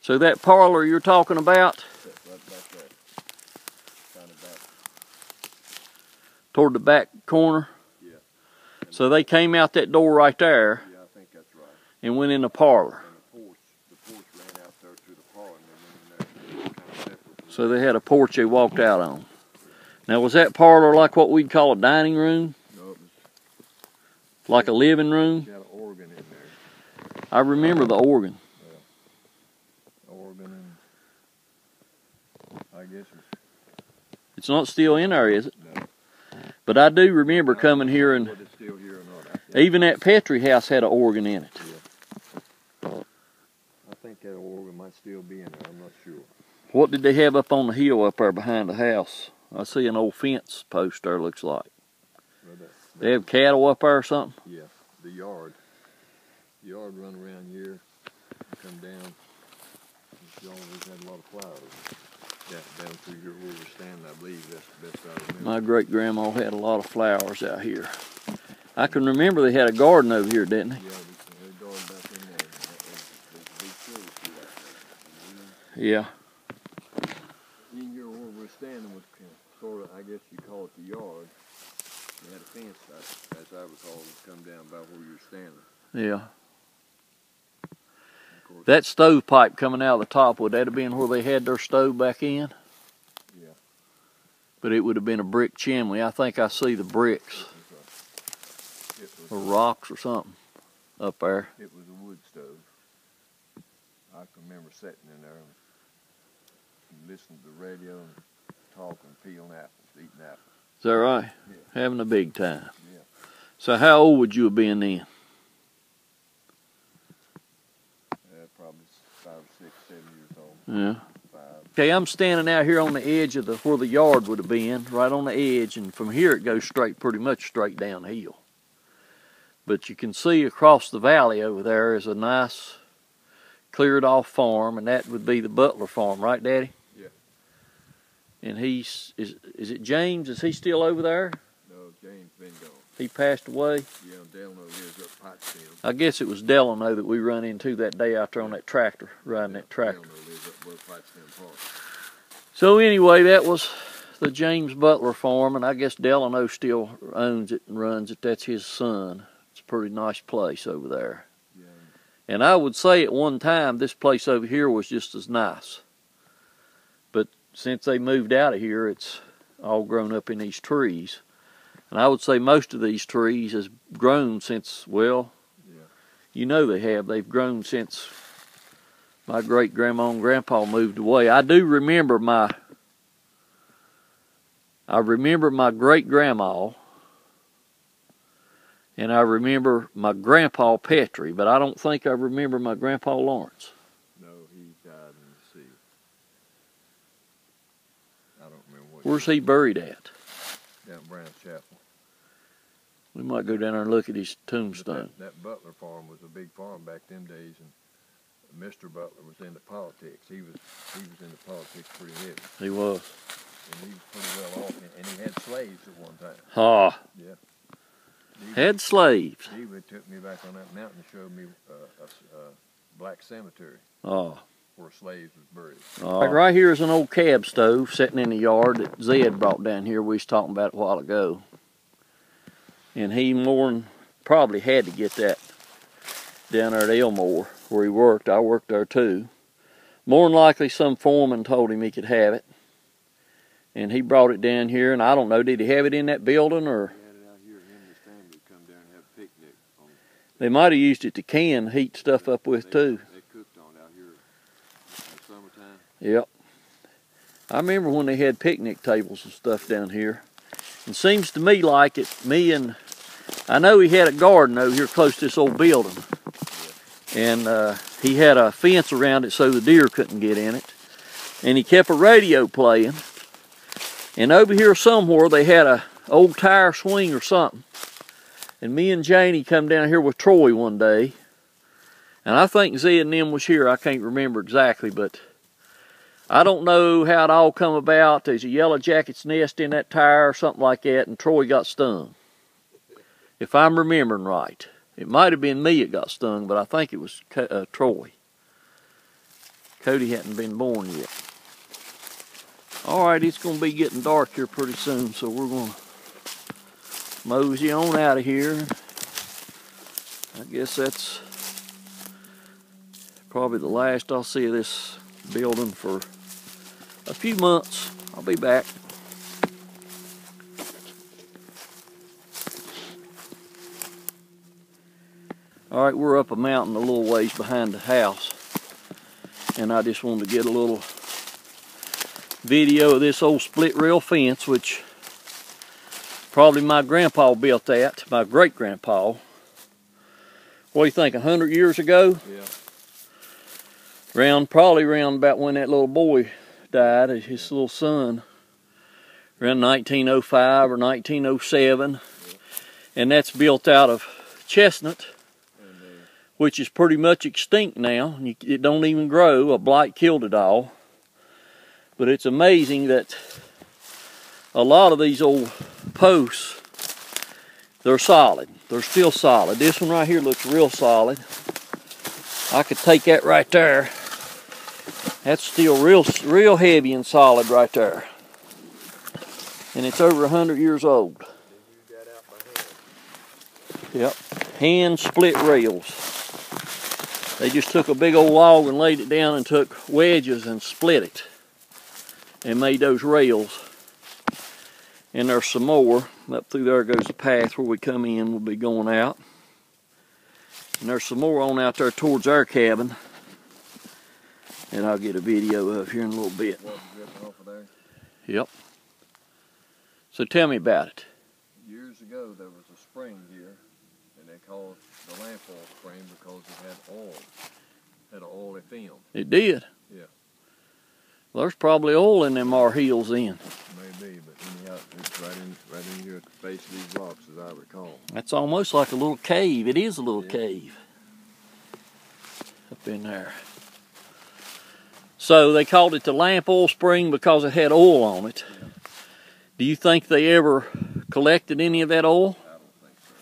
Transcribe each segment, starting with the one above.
So that parlor you're talking about, Right back there. Kind of back. toward the back corner? Yeah. So they came out that door right there. Yeah, I think that's right. And went in the parlor. And the porch ran out there to the parlor, and they went in there kind of separate. So they had a porch they walked out on. Now was that parlor like what we'd call a dining room? No, it was Like a living room? got an organ in there. I remember the organ. Organ and I guess It's not still in there, is it? no. But I do remember coming here, and Whether it's still here or not. even that Petrie house had an organ in it. Yeah. I think that organ might still be in there. I'm not sure. What did they have up on the hill up there behind the house? I see an old fence post there, looks like. Well, They have cattle up there or something? yeah, the yard. The yard run around here, come down. It's always had a lot of flowers. Down through here where we're standing, I believe that's the best I remember. My great-grandma had a lot of flowers out here. I can remember they had a garden over here, didn't they? Yeah, they had a garden back in there. There's a big tree through that place. Yeah. In here where we're standing was sort of, I guess you call it the yard. They had a fence, as I recall, that come down about where you're standing. Yeah. That stovepipe coming out of the top, would that have been where they had their stove back in? Yeah. But it would have been a brick chimney. I think I see the bricks or rocks or something up there. It was a wood stove. I can remember sitting in there and listening to the radio and talking, peeling apples, eating apples. Is that right? Yeah. Having a big time. Yeah. So how old would you have been then? Probably 5, 6, 7 years old. Yeah. 5. Okay, I'm standing out here on the edge of where the yard would have been, right on the edge, and from here it goes pretty much straight downhill. But you can see across the valley over there is a nice cleared off farm, and that would be the Butler farm, right, Daddy? Yeah. And is it James? Is he still over there? No, James been gone. He passed away? Yeah, Delano lives up Pipestem. I guess it was Delano that we run into that day out there on that tractor, riding that tractor. Delano lives up where Pipestem Park. So anyway, that was the James Butler farm, and I guess Delano still owns it and runs it. That's his son. It's a pretty nice place over there. Yeah. And I would say at one time this place over here was just as nice. But since they moved out of here, it's all grown up in these trees. And I would say most of these trees has grown since, well, Yeah. you know they have. They've grown since my great-grandma and grandpa moved away. I do remember my great-grandma, and I remember my grandpa Petrie, but I don't think I remember my grandpa Lawrence. No, he died in the sea. I don't remember what. Where's he buried at? Down Brown's Chapel. We might go down there and look at his tombstone. That Butler farm was a big farm back them days, and Mr. Butler was into politics. He was into politics pretty heavy. He was. And he was pretty well off, and he had slaves at one time. Ah, Yeah. had slaves. He took me back on that mountain and showed me a black cemetery Ah. where slaves was buried. Like right here is an old cab stove sitting in the yard that Zed brought down here. We was talking about it a while ago. And he probably had to get that down there at Elmore where he worked. I worked there too. More than likely some foreman told him he could have it. And he brought it down here, and I don't know, did he have it in that building or? He had it out here. Him and his family come down and have a picnic on it. They might have used it to heat stuff up with too. They cooked on it out here in the summertime. Yep. I remember when they had picnic tables and stuff down here. It seems to me like I know he had a garden over here close to this old building. And he had a fence around it so the deer couldn't get in it. And he kept a radio playing. And over here somewhere they had a old tire swing or something. And me and Janie come down here with Troy one day. And I think Zed and them was here. I can't remember exactly, but I don't know how it all come about. There's a yellow jacket's nest in that tire or something like that, and Troy got stung. If I'm remembering right. It might have been me that got stung, but I think it was Troy. Cody hadn't been born yet. All right, it's gonna be getting dark here pretty soon, so we're gonna mosey on out of here. I guess that's probably the last I'll see of this building for a few months. I'll be back. All right, we're up a mountain a little ways behind the house, and I just wanted to get a little video of this old split rail fence, which probably my grandpa built that, my great-grandpa. What do you think, 100 years ago? Yeah. Probably around about when that little boy died, his little son, around 1905 or 1907. Yeah. And that's built out of chestnut, which is pretty much extinct now. It don't even grow. A blight killed it all. But it's amazing that a lot of these old posts, they're solid. They're still solid. This one right here looks real solid. I could take that right there. That's still real heavy and solid right there. And it's over 100 years old. Yep, hand split rails. They just took a big old log and laid it down and took wedges and split it and made those rails. And there's some more. Up through there goes the path where we come in. We'll be going out. And there's some more on out there towards our cabin. And I'll get a video of here in a little bit. Water dripping off of there. Yep. So tell me about it. Years ago there was a spring here, and they called it the lamp oil spring because it had oil. Had an oily film. It did? Yeah. Well, there's probably oil in them our hills then. Maybe, but anyhow, it's right in here at the base of these rocks, as I recall. That's almost like a little cave. It is a little Yeah. cave up in there. So they called it the lamp oil spring because it had oil on it. Yeah. Do you think they ever collected any of that oil? I don't think so.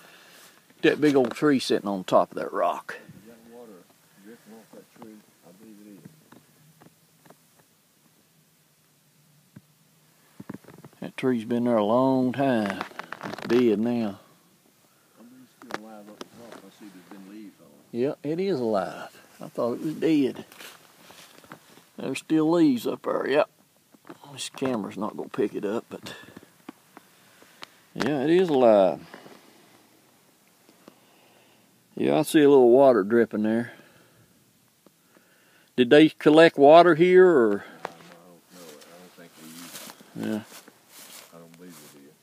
That big old tree sitting on top of that rock. Is that water dripping off that tree? I believe it is. That tree's been there a long time. It's dead now. I believe it's still alive up the top. I see there's been leaves on it. Yep, it is alive. I thought it was dead. There's still leaves up there, yep. This camera's not going to pick it up, but yeah, it is alive. Yeah, I see a little water dripping there. Did they collect water here, or? I don't know. I don't think they use it. Yeah. I don't believe they did.